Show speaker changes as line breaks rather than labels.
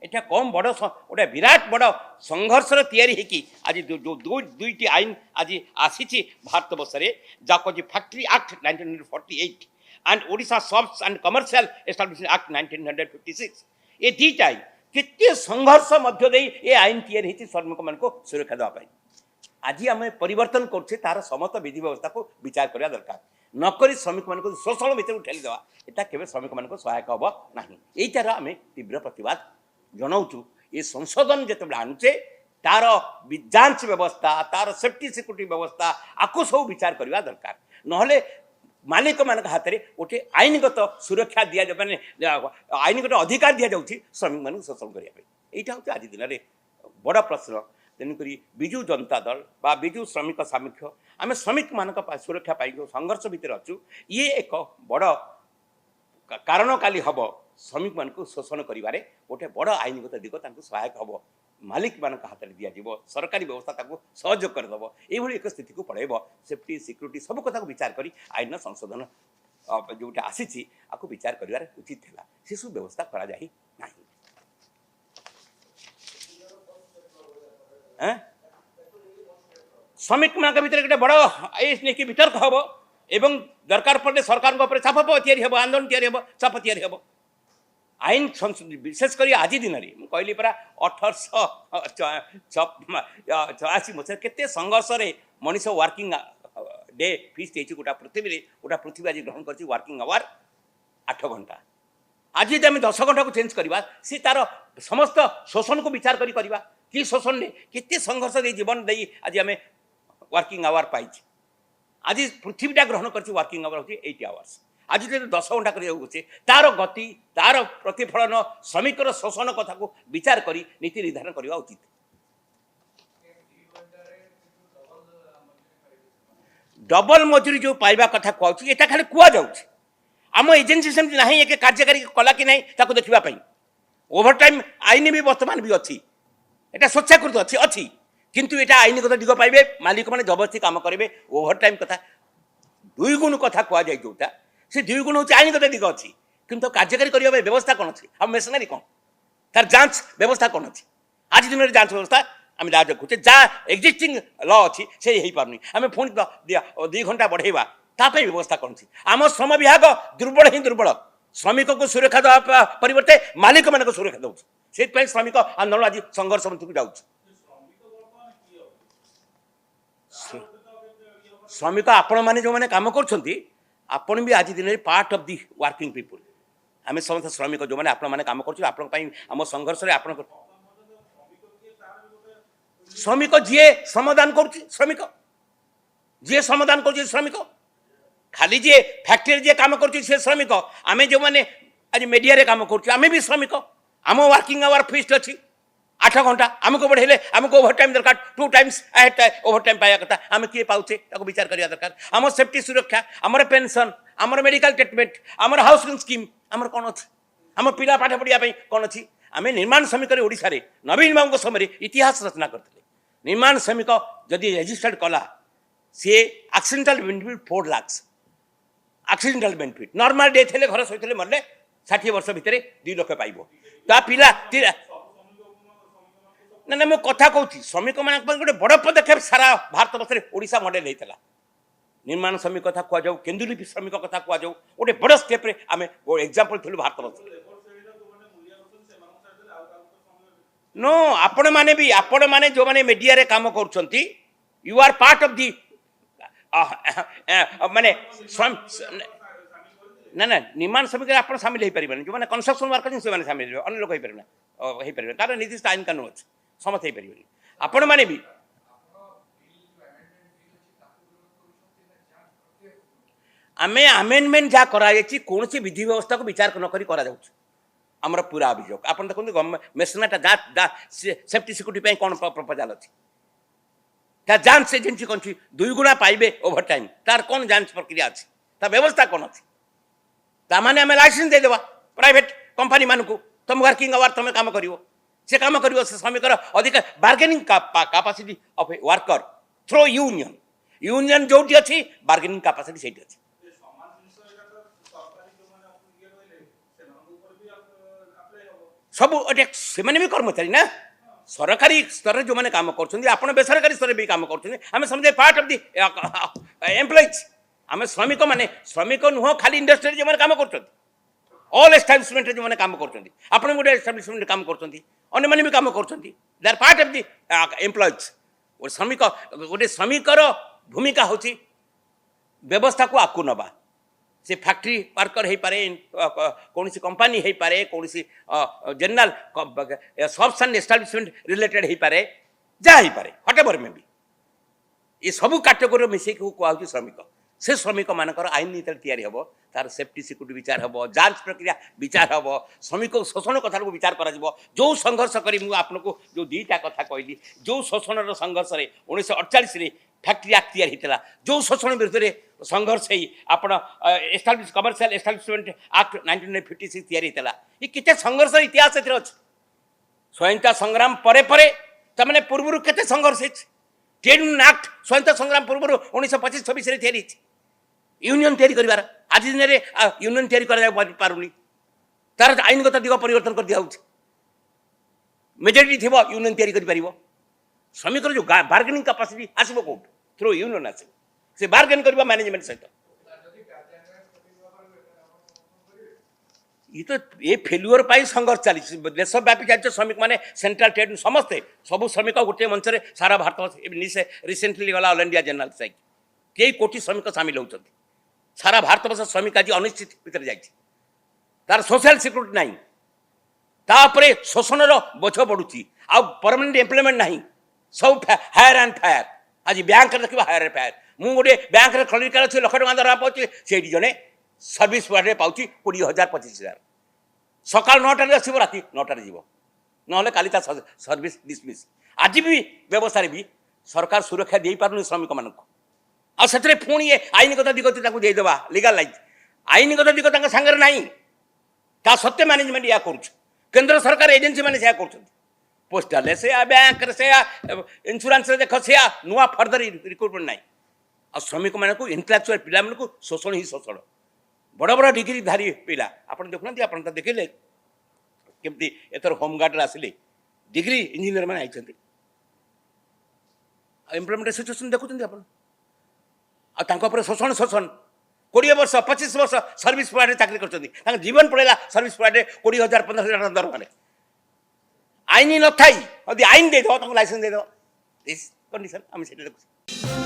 এটা কম বড় গোটে বিরাট বড় সংঘর্ষর তৈরি হয়েকি আজ দুইটি আইন আজ আসিছি ভারতবর্ষে যা কী factory act 1948 and Odisha Shops and Commercial Establishment Act 1956 ये दुईटा आईन केते संघर्ष मध्य दे ये आईन तैयारी होती श्रमिक मान सुरक्षा देवाई आज आम परिवर्तन करछे तार समस्त विधि व्यवस्था को विचार करवा दरकार नक श्रमिक मान शोषण भितर ठेली देवा यहाँ केवल श्रमिक मान सहायक हम ना यार आम तीव्र प्रतिवाद जनाऊँ ये संशोधन जो आणुचे तार जांच व्यवस्था तार सेफ्टी सिक्यूरीटी व्यवस्था आपको सब विचार करवा दरकार नहले मालिक मान हाथ में गोटे आईनगत सुरक्षा दि मैंने आईनगत अधिकार दि जाऊँगी श्रमिक मान शोषण करने यहाँ हूँ आज दिन में बड़ प्रश्न तेणुक विजु जनता दल बा विजु श्रमिक सामिख्य आम श्रमिक मान सुरक्षा पाई जो संघर्ष भितर अच्छु ये एक बड़ कारण काली हम श्रमिक मान शोषण कर गोटे बड़ आईनगत दिग सहायक हम मालिक मान हाथ में दिज्व सरकारी व्यवस्था सहयोग करदेव ये एक स्थिति को पड़ेब सेफ्टी सिक्यूरीटी सब कथा को विचार कर आईन संशोधन जोटा आसी आपको विचार कर उचित है से सब व्यवस्था करा श्रमिक मान भर गोटे बड़ ये वितर्क हम एवं दरकार पड़े सरकार चाप या आंदोलन या चाप या आईन विशेषकर आज दिन में कहली परा 1884 मसीह केते संघर्ष मनीष वर्किंग डे फिक्स गोटा पृथ्वी आज ग्रहण कर वर्किंग आवर 8 घंटा आज यदि आम 10 घंटा को चेंज करवा सी तार समस्त शोषण को विचार करवा कि शोषण ने केते संघर्ष दे जीवन दे आज आम वर्किंग आवर पाई आज पृथ्वीटा ग्रहण कर वर्किंग आवर होती 8 आवर्स आज जो 10 घंटा कर तार गति तार प्रतिफलन श्रमिकर शोषण कथा को विचार करी नीति निर्धारण करवा उचित डबल मजूरी जो पाइबा कथा कहूँ ये खाली कहुच्छे आम एजेन्सी सेमती ना एक कार्यकारी कला कि नहीं ताको देखा ओभर टाइम आईन भी बर्तमान भी अच्छी एटा स्वेच्छाकृत अच्छी अच्छी किंतु एटा आईनगत दिग पाइबे मालिक मैंने जबरदस्ती काम करेंगे ओभर टाइम कथा 2 गुण कथा कहुए जोटा से 2 गुण हूँ आईनगत दिग अच्छी किंतु कार्यकारी करने व्यवस्था कौन अच्छी हम मेसनारी कौन तार जांच व्यवस्था कौन अच्छी आज दिन में जांच व्यवस्था आम जहाँ देखुचे जहाँ एक्जिस्टिंग ल अच्छी से हो पारनी आम पुणी 2 घंटा बढ़ेवा तापाई व्यवस्था कौन अच्छी आम श्रम विभाग दुर्बल ही दुर्बल श्रमिक को सुरक्षा देवा परिवर्ते मालिक मान सुरक्षा दौर से श्रमिक आंदोलन आज संघर्ष मंत्री जाऊँ श्रमिक आपण मैंने जो मैंने काम कर आज दिन में part of the working people आम समस्त श्रमिक जो मैंने आपण काम कर संघर्ष श्रमिक जी श्रमदान कर श्रमिक जी श्रमदान कर श्रमिक खाली जी फैक्ट्री जी काम कर श्रमिक आम जो मैंने आज मीडिया रे काम कर भी श्रमिक आम वर्किंग आवर फिक्स्ड अच्छी 8 घंटा आमको बढ़ेले आमको ओभर टाइम दरकार 2 टाइम्स ओभर टाइम पाया कथा आम किए पाचे विचार करा दरकार आम सेफ्टी सुरक्षा आमर पेंशन आमर मेडिकल ट्रीटमेंट आमर हाउसिंग स्कीम आमर कौन अच्छी आम पिला पाठ पढ़ाई कौन अच्छी आम निर्माण श्रमिक ओडिशा रे नवीन बाबू समय इतिहास रचना करते निर्माण श्रमिक जदि रेजिस्टर्ड कला सी accidental benefit 4 lakh accidental benefit normal death हेले घर सहित मरले 60 वर्ष भितर 2 लाख पाइब ता पिला ना ना मुझे कथा कहूँ श्रमिक मान गोटे बड़ पदक्षेप सारा भारत वर्ष ओडिशा मॉडल होता निर्माण श्रमिक कथा कहु केन्दुलिपि श्रमिक कथा कहु गोटे बड़ स्टेप आम एग्जांपल थी भारत वर्ष नो आपण मैंने जो मैंने मीडिया रे काम कर you are part of the माने ना ना निर्माण श्रमिक आप सामिल हो पारे जो मैंने कंस्ट्रक्शन वर्कर से सामिल हो अन्य लोग हो पारे तार निर्दिष्ट आईन कानून अच्छे समस्त हो पारे आपण मैंने भी आम आमेंडमेंट जहाँ कराई कौन सी विधि व्यवस्था को विचार नक आमर पूरा अभियोग आप देखते गवर्नमेंट मेसनाटा सेफ्टी सिक्यूरीटी कौन प्रपोजाल अच्छी जांच एजेन्सी कौन 2 गुणा पाइबे ओभर टाइम तार कौन जांच प्रक्रिया अच्छी व्यवस्था कौन अच्छी ताने आम लाइसेंस देदेवा प्राइवेट कंपनी मान को तुम वर्किंग आवर तुम काम कर से काम कर श्रमिक अधिक bargaining capacity of worker through union union जो अच्छी बार्गेनिंग कैपेसिटी से अच्छी सब से भी कर्मचारी ना सरकारी स्तर जो मैंने काम कर बेसरकारी स्तर भी काम कर समझे पार्ट ऑफ द एम्प्लॉइज आम श्रमिक माने श्रमिक नुह खाली इंडस्ट्री जो मैंने काम कर ऑल एस्टाब्लिशमेंट जो मैंने काम कर गोटे एस्टाब्लिशमेंट काम कर भी काम कर they are part of the employees गोटे श्रमिकर भूमिका हूँ व्यवस्था को आकु नवा से फैक्ट्री वर्कर हो पारे कौन कंपानी हो पारे कौन general shops and establishment related हो पारे जहाँ हो पारे व्हाटएवर में भी ये सब कैटेगोरी मिसेक कहूँ श्रमिक से श्रमिक मानकर आईन नीति तैयारी हम तार सेफ्टी सिक्यूरिटी विचार हम जांच प्रक्रिया विचार हम श्रमिक शोषण कथा को विचार कर जो संघर्ष करी आपको जो दुईटा कथा कहली जो शोषण संघर्ष में 1948 फैक्ट्री एक्ट तैयारी होता जो शोषण विरुद्ध संघर्ष आप एस्टाब्लिश कमर्शियल एस्टाब्लिशमेंट एक्ट 1956 तैयारी होता ये कितने संघर्ष इतिहास अच्छे स्वतंत्रता संग्राम परे तमें पूर्व केते संघर्ष ट्रेड यूनियन एक्ट स्वतंत्रता संग्राम पूर्व 1925-26 तैयारी यूनियन तैयारी कर आज दिन में यूनियन तैयारी कर तार आईनगत दिग परिवर्तन कर दिया मेजोरिटी थी यूनियन तैयारी कर श्रमिक जो बार्गेनिंग कैपेसिटी आसो कौट थ्रू यूनियन आस से बार्गेन कर मैनेजमेंट सहित ये तो ये फेल्युअर पाई संघर्ष चली देशव्यापी चलते श्रमिक माने सेंट्रल ट्रेड समस्ते सब श्रमिक गोटे मंच में सारा भारत रिसेंटली गला ऑल इंडिया जनरल स्ट्राइक कई कोटी श्रमिक सामिल होती सारा भारत वर्ष श्रमिक आज अनिश्चित भितर तार सोशल सिक्यूरिटी नहीं तापर शोषण बोझ बढ़ुची आ परमानेंट एम्प्लॉयमेंट नहीं सब हायर एंड फायर आज बैंक देखिए हायर एंड फायर मुझे गोटे बैंक क्लरिकाल अच्छे 1,00,000 टଙ୍କା दरमा पाँच से जड़े सर्विस पार्टी पाँच 20,000-25,000 सका 9टार आसो राति 9टार जीव ना काली सर्विस डिसमिस आज भी व्यवस्था भी सरकार सुरक्षा दे पार श्रमिक मान आते पुणी ये आईनगत दिग देदेवा लिगालाइज आईनगत दिग सांगे ना ता सत्य मैनेजमेंट या केंद्र सरकार एजेन्सी मैंने कर पोस्टाल से बैंक से इंश्योरेंस देख से नुआ फर्दर रिक्रुटमेंट ना आ श्रमिक मान को इंटेलेक्चुअल पिला को शोषण ही शोषण बड़ बड़ डिग्री धारी पिला आप देखुना आप तो देखिले केमती एथर होमगार्ड आसिले डिग्री इंजीनियर मैंने आई एम्प्लॉयमेंट सिचुएशन देखुं आप शोषण शोषण 20 वर्ष 25 वर्ष सर्विस प्रोवाइड चाकरी कर जीवन पड़ेगा सर्विस प्रोवाइड 20,000-15,000 दरमाने आईन न थी आईन दे दो लाइसेंस दे दो कंडीशन आम से देखुँ।